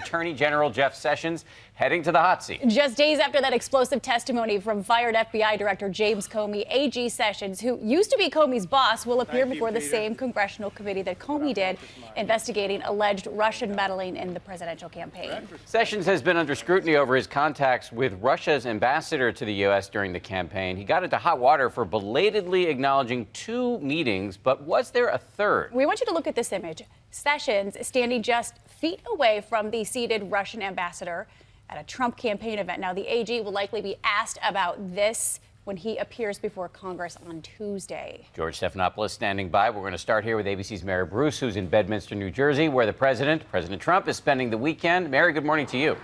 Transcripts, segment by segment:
Attorney General Jeff Sessions heading to the hot seat. Just days after that explosive testimony from fired FBI Director James Comey, AG Sessions, who used to be Comey's boss, will appear before the same congressional committee that Comey did, investigating alleged Russian meddling in the presidential campaign. Sessions has been under scrutiny over his contacts with Russia's ambassador to the U.S. during the campaign. He got into hot water for belatedly acknowledging 2 meetings, but was there a third? We want you to look at this image. Sessions standing just feet away from the seated Russian ambassador at a Trump campaign event. Now, the AG will likely be asked about this when he appears before Congress on Tuesday. George Stephanopoulos standing by. We're going to start here with ABC's Mary Bruce, who's in Bedminster, New Jersey, where the President Trump, is spending the weekend. Mary, good morning to you.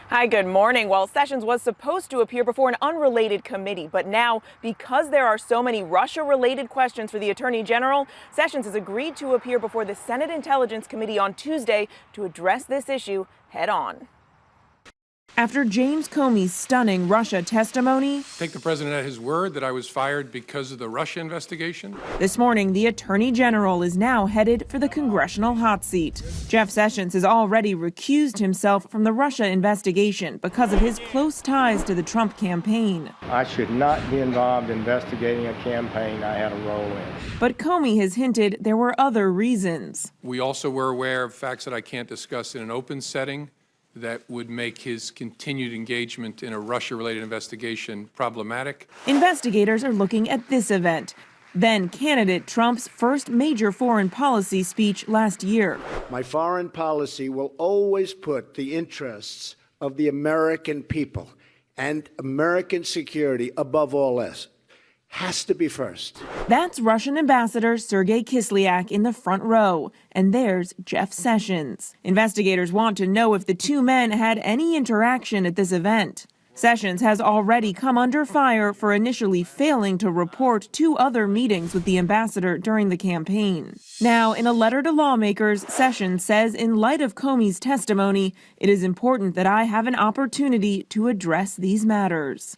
Hi, good morning. Well, Sessions was supposed to appear before an unrelated committee, but now, because there are so many Russia-related questions for the Attorney General, Sessions has agreed to appear before the Senate Intelligence Committee on Tuesday to address this issue head-on. After James Comey's stunning Russia testimony, Take the president at his word that I was fired because of the Russia investigation. This morning, the Attorney General is now headed for the congressional hot seat. Jeff Sessions has already recused himself from the Russia investigation because of his close ties to the Trump campaign. I should not be involved investigating a campaign I had a role in. But Comey has hinted there were other reasons. We also were aware of facts that I can't discuss in an open setting that would make his continued engagement in a Russia-related investigation problematic. Investigators are looking at this event, then candidate Trump's first major foreign policy speech last year. My foreign policy will always put the interests of the American people and American security above all else. Has to be first. That's Russian Ambassador Sergei Kislyak in the front row. And there's Jeff Sessions. Investigators want to know if the 2 men had any interaction at this event. Sessions has already come under fire for initially failing to report 2 other meetings with the ambassador during the campaign. Now, in a letter to lawmakers, Sessions says in light of Comey's testimony, it is important that I have an opportunity to address these matters.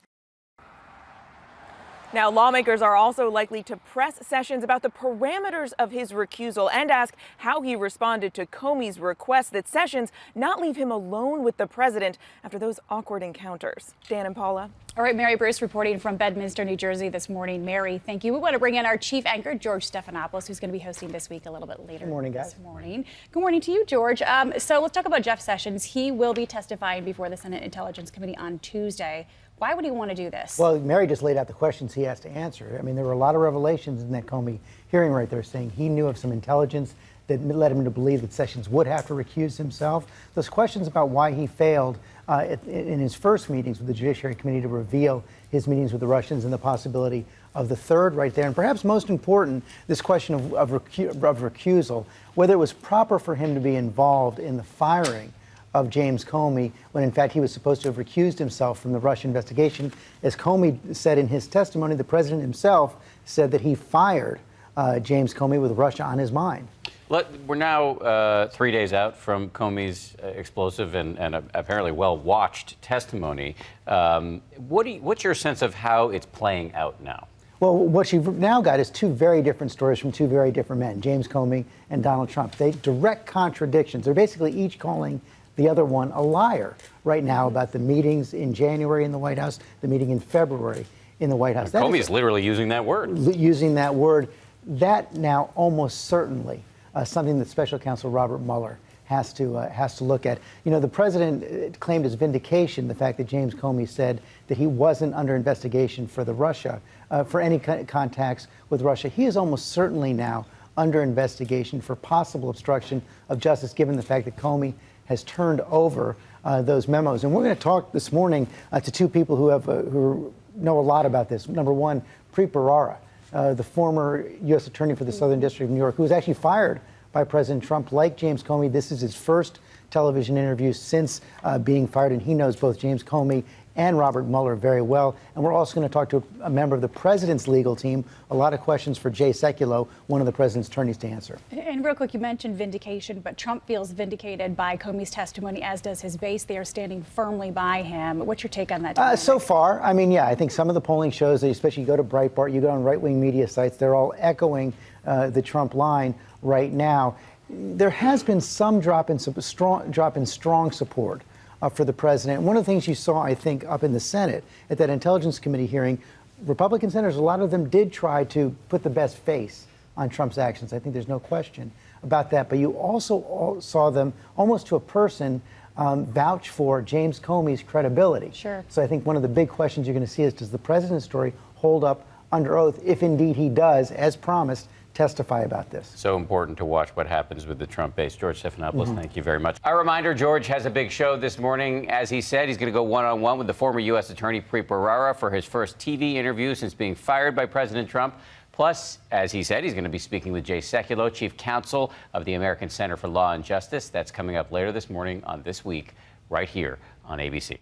Now, lawmakers are also likely to press Sessions about the parameters of his recusal and ask how he responded to Comey's request that Sessions not leave him alone with the president after those awkward encounters. Dan and Paula. All right, Mary Bruce reporting from Bedminster, New Jersey this morning. Mary, thank you. We want to bring in our chief anchor, George Stephanopoulos, who's going to be hosting this week a little bit later. Good morning, guys. This morning. Good morning to you, George. So let's talk about Jeff Sessions. He will be testifying before the Senate Intelligence Committee on Tuesday. Why would he want to do this? Well, Mary just laid out the questions he has to answer. I mean, there were a lot of revelations in that Comey hearing right there, saying he knew of some intelligence that led him to believe that Sessions would have to recuse himself. Those questions about why he failed in his first meetings with the Judiciary Committee to reveal his meetings with the Russians and the possibility of the third right there. And perhaps most important, this question of recusal, whether it was proper for him to be involved in the firing of James Comey when in fact he was supposed to have recused himself from the Russia investigation. As Comey said in his testimony, the president himself said that he fired James Comey with Russia on his mind. We're now 3 days out from Comey's explosive and apparently well-watched testimony. What's your sense of how it's playing out now? Well, what you've now got is 2 very different stories from 2 very different men, James Comey and Donald Trump. They direct contradictions. They're basically each calling the other one a liar right now about the meetings in January in the White House, the meeting in February in the White House. Comey is literally using that word. Using that word. That now almost certainly something that Special Counsel Robert Mueller has to look at. You know, the president claimed as vindication the fact that James Comey said that he wasn't under investigation for for any contacts with Russia. He is almost certainly now under investigation for possible obstruction of justice, given the fact that Comey has turned over those memos. And we're going to talk this morning to 2 people who know a lot about this. Number one, Preet Bharara, the former U.S. Attorney for the Southern District of New York, who was actually fired by President Trump. Like James Comey, this is his first television interview since being fired, and he knows both James Comey and Robert Mueller very well. And we're also going to talk to a member of the president's legal team. A lot of questions for Jay Sekulow, one of the president's attorneys, to answer. And real quick, you mentioned vindication, but Trump feels vindicated by Comey's testimony, as does his base. They are standing firmly by him. What's your take on that? So far, I mean, yeah, I think some of the polling shows that, especially you go to Breitbart, you go on right-wing media sites, they're all echoing the Trump line right now. there has been some drop in strong support for the president. And one of the things you saw, I think, up in the Senate at that Intelligence Committee hearing, Republican senators, a lot of them did try to put the best face on Trump's actions. I think there's no question about that. But you also saw them, almost to a person, vouch for James Comey's credibility. Sure. So I think one of the big questions you're going to see is, does the president's story hold up under oath, if indeed he does, as promised, testify about this? So important to watch what happens with the Trump base. George Stephanopoulos, thank you very much. A reminder, George has a big show this morning. As he said, he's going to go one-on-one with the former U.S. Attorney Preet Bharara for his first TV interview since being fired by President Trump. Plus, as he said, he's going to be speaking with Jay Sekulow, Chief Counsel of the American Center for Law and Justice. That's coming up later this morning on This Week, right here on ABC.